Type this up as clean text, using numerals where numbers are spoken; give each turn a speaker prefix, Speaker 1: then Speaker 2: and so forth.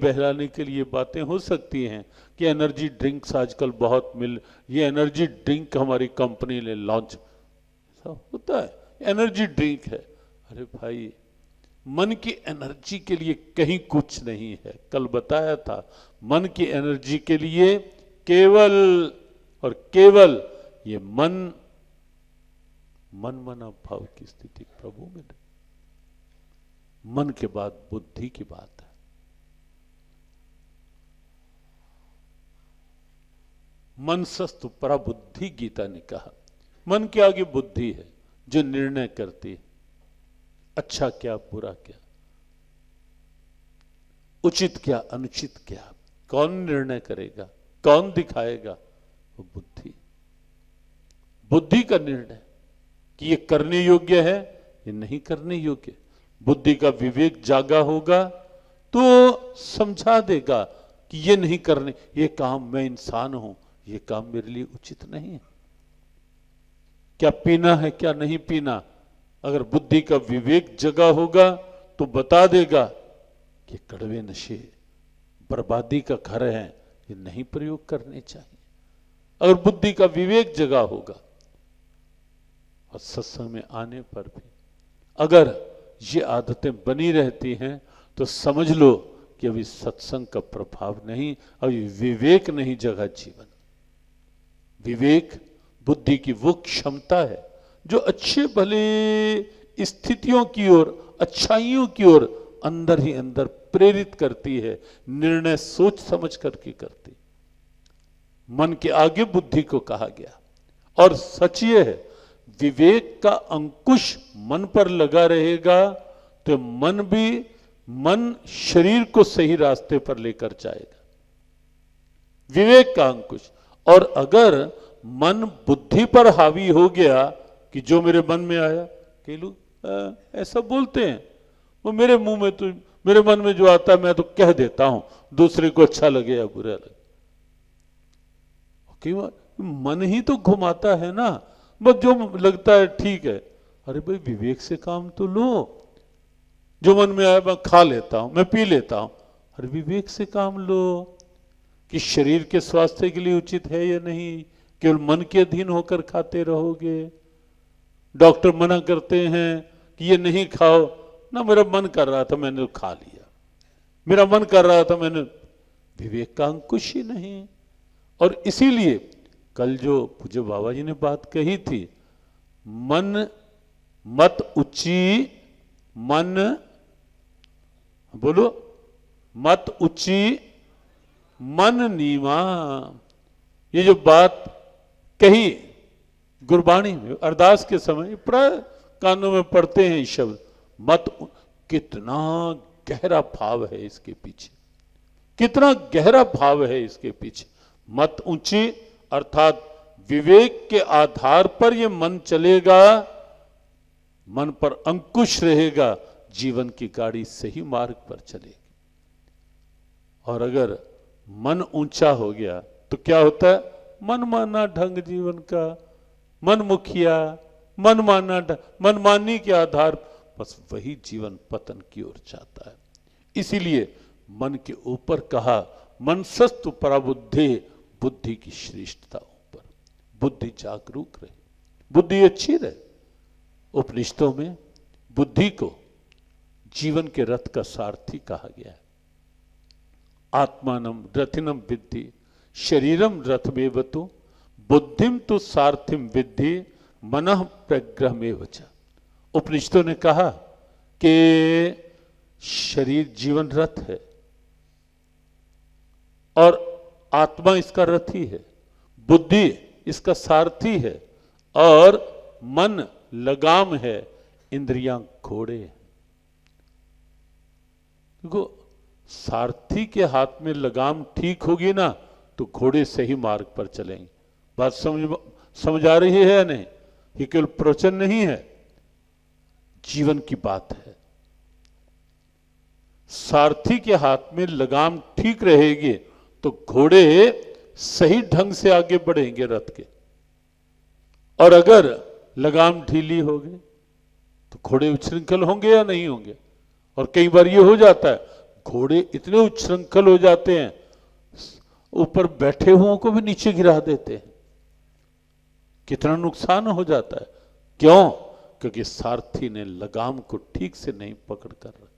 Speaker 1: बहलाने के लिए बातें हो सकती हैं कि एनर्जी ड्रिंक्स आजकल बहुत ये एनर्जी ड्रिंक हमारी कंपनी ने लॉन्च, सब होता है एनर्जी ड्रिंक है। अरे भाई, मन की एनर्जी के लिए कहीं कुछ नहीं है। कल बताया था, मन की एनर्जी के लिए केवल और केवल ये मन मना भाव की स्थिति प्रभु में। मन के बाद बुद्धि की बात है। मनसस्तु परा बुद्धि, गीता ने कहा। मन के आगे बुद्धि है जो निर्णय करती है, अच्छा क्या बुरा क्या, उचित क्या अनुचित क्या, कौन निर्णय करेगा, कौन दिखाएगा, वो बुद्धि। बुद्धि का निर्णय कि ये करने योग्य है, ये नहीं करने योग्य। बुद्धि का विवेक जागा होगा तो समझा देगा कि ये नहीं करने, ये काम, मैं इंसान हूं, ये काम मेरे लिए उचित नहीं है। क्या पीना है क्या नहीं पीना, अगर बुद्धि का विवेक जगा होगा तो बता देगा कि कड़वे नशे बर्बादी का घर है, ये नहीं प्रयोग करने चाहिए। अगर बुद्धि का विवेक जगा होगा, और सत्संग में आने पर भी अगर ये आदतें बनी रहती हैं तो समझ लो कि अभी सत्संग का प्रभाव नहीं, अभी विवेक नहीं जगा जीवन। विवेक बुद्धि की वो क्षमता है जो अच्छे भले स्थितियों की ओर, अच्छाइयों की ओर अंदर ही अंदर प्रेरित करती है, निर्णय सोच समझ करके करती। मन के आगे बुद्धि को कहा गया। और सच ये है, विवेक का अंकुश मन पर लगा रहेगा तो मन शरीर को सही रास्ते पर लेकर जाएगा, विवेक का अंकुश। और अगर मन बुद्धि पर हावी हो गया कि जो मेरे मन में आया, कई लोग ऐसा बोलते हैं, वो मेरे मुंह में तो, मेरे मन में जो आता है मैं तो कह देता हूं, दूसरे को अच्छा लगे या बुरा लगे। कई बार मन ही तो घुमाता है ना, बस जो लगता है ठीक है। अरे भाई, विवेक से काम तो लो। जो मन में आया मैं खा लेता हूं, मैं पी लेता हूं, अरे विवेक से काम लो कि शरीर के स्वास्थ्य के लिए उचित है या नहीं। केवल मन के अधीन होकर खाते रहोगे। डॉक्टर मना करते हैं कि ये नहीं खाओ ना, मेरा मन कर रहा था मैंने खा लिया, मेरा मन कर रहा था मैंने, विवेक का अंकुश ही नहीं। और इसीलिए कल जो पूज्य बाबा जी ने बात कही थी, मन मत ऊंची, मन बोलो, मत ऊंची मन नीवा। ये जो बात कही गुरबाणी में अरदास के समय प्राय कानों में पढ़ते हैं ये शब्द, मत, कितना गहरा भाव है इसके पीछे, कितना गहरा भाव है इसके पीछे। मत ऊंची अर्थात विवेक के आधार पर ये मन चलेगा, मन पर अंकुश रहेगा, जीवन की गाड़ी सही मार्ग पर चलेगी। और अगर मन ऊंचा हो गया तो क्या होता है, मनमाना ढंग जीवन का, मन मुखिया, मनमानी के आधार, बस वही जीवन पतन की ओर जाता है। इसीलिए मन के ऊपर कहा, मनसस्तु पराबुद्धे, बुद्धि की श्रेष्ठता ऊपर, बुद्धि जागरूक रहे, बुद्धि अच्छी रहे। उपनिषदों में बुद्धि को जीवन के रथ का सारथी कहा गया है। आत्मानम रथिनम विद्धि शरीरम रथमेवतु बुद्धिम तो सारथिम विद्धि मनः प्रग्रहमेव च। उपनिषदों ने कहा कि शरीर जीवन रथ है और आत्मा इसका रथी है, बुद्धि इसका सारथी है और मन लगाम है, इंद्रियां घोड़े हैं। देखो, सारथी के हाथ में लगाम ठीक होगी ना तो घोड़े सही मार्ग पर चलेंगे। बात समझ आ रही है या नहीं? ये केवल प्रवचन नहीं है, जीवन की बात है। सारथी के हाथ में लगाम ठीक रहेगी तो घोड़े सही ढंग से आगे बढ़ेंगे रथ के, और अगर लगाम ढीली होगी तो घोड़े उच्छृंखल होंगे या नहीं होंगे। और कई बार ये हो जाता है, घोड़े इतने उच्छृंखल हो जाते हैं, ऊपर बैठे हुओं को भी नीचे गिरा देते हैं। कितना नुकसान हो जाता है। क्यों? क्योंकि सारथी ने लगाम को ठीक से नहीं पकड़ कर रखा।